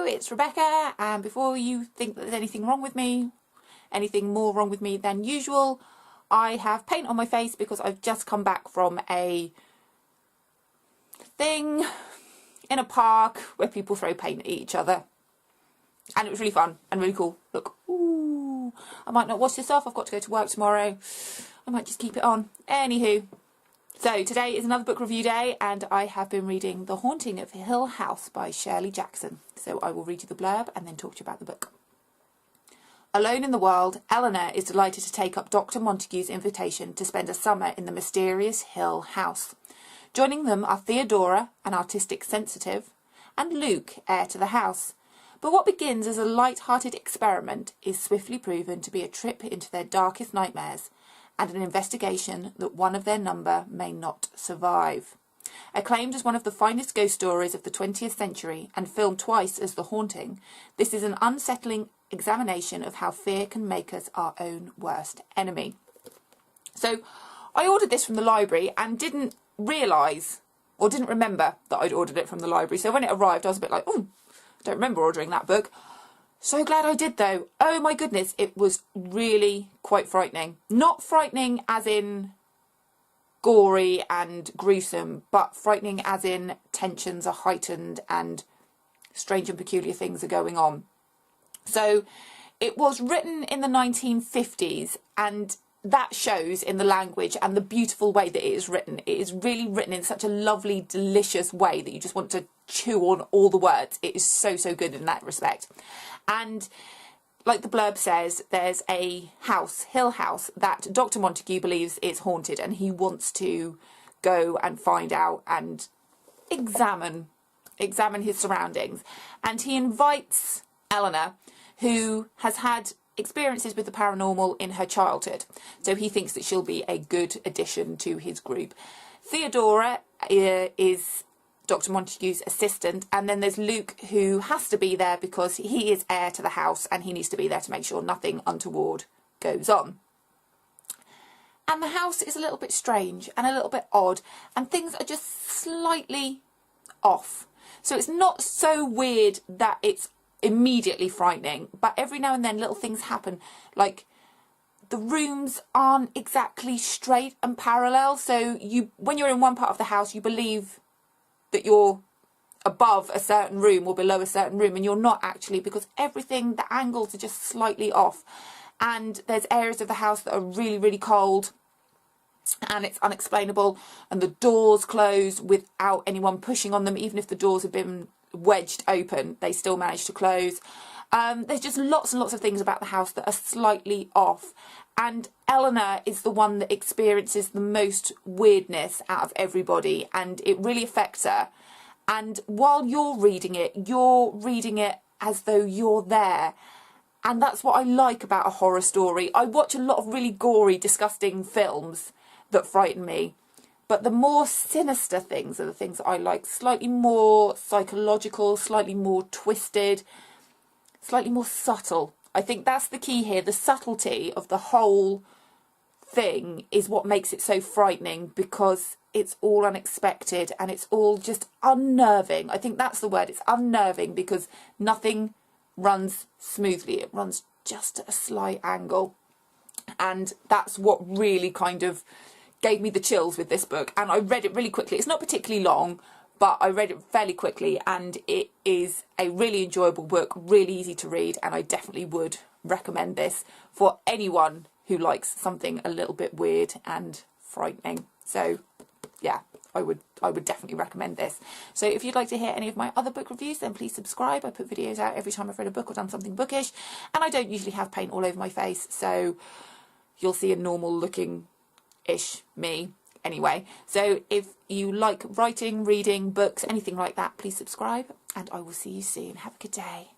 it's Rebecca, and before you think that there's anything wrong with me, anything more wrong with me than usual, I have paint on my face because I've just come back from a thing in a park where people throw paint at each other, and it was really fun and really cool. Look, ooh, I might not wash this off, I've got to go to work tomorrow, I might just keep it on. Anywho, so today is another book review day, and I have been reading The Haunting of Hill House by Shirley Jackson. So I will read you the blurb and then talk to you about the book. Alone in the world, Eleanor is delighted to take up Dr. Montague's invitation to spend a summer in the mysterious Hill House. Joining them are Theodora, an artistic sensitive, and Luke, heir to the house. But what begins as a light-hearted experiment is swiftly proven to be a trip into their darkest nightmares, and an investigation that one of their number may not survive. Acclaimed as one of the finest ghost stories of the 20th century and filmed twice as The Haunting, this is an unsettling examination of how fear can make us our own worst enemy. So I ordered this from the library and didn't realise or didn't remember that I'd ordered it from the library. So when it arrived, I was a bit like, oh, I don't remember ordering that book. So glad I did though. Oh my goodness, it was really quite frightening. Not frightening as in gory and gruesome, but frightening as in tensions are heightened and strange and peculiar things are going on. So it was written in the 1950s, and that shows in the language and the beautiful way that it is written. It is really written in such a lovely, delicious way that you just want to chew on all the words. It is so, so good in that respect. And like the blurb says, there's a house, Hill House, that Dr. Montague believes is haunted, and he wants to go and find out and examine his surroundings. And he invites Eleanor, who has had experiences with the paranormal in her childhood, so he thinks that she'll be a good addition to his group. Theodora is Dr. Montague's assistant, and then there's Luke, who has to be there because he is heir to the house and he needs to be there to make sure nothing untoward goes on. And the house is a little bit strange and a little bit odd, and things are just slightly off. So it's not so weird that it's immediately frightening, but every now and then little things happen, like the rooms aren't exactly straight and parallel. So when you're in one part of the house, you believe that you're above a certain room or below a certain room, and you're not actually, because the angles are just slightly off. And there's areas of the house that are really, really cold, and it's unexplainable, and the doors close without anyone pushing on them. Even if the doors have been wedged open, they still manage to close. There's just lots and lots of things about the house that are slightly off, and Eleanor is the one that experiences the most weirdness out of everybody, and it really affects her. And while you're reading it as though you're there, and that's what I like about a horror story. I watch a lot of really gory, disgusting films that frighten me, but the more sinister things are the things that I like. Slightly more psychological, slightly more twisted, slightly more subtle. I think that's the key here. The subtlety of the whole thing is what makes it so frightening, because it's all unexpected and it's all just unnerving. I think that's the word. It's unnerving because nothing runs smoothly. It runs just at a slight angle. And that's what really kind of gave me the chills with this book. And I read it really quickly. It's not particularly long, but I read it fairly quickly, and it is a really enjoyable book, really easy to read, and I definitely would recommend this for anyone who likes something a little bit weird and frightening. So yeah, I would definitely recommend this. So if you'd like to hear any of my other book reviews, then please subscribe. I put videos out every time I've read a book or done something bookish, and I don't usually have paint all over my face, so you'll see a normal looking ish me. Anyway, so if you like writing, reading, books, anything like that, please subscribe, and I will see you soon. Have a good day.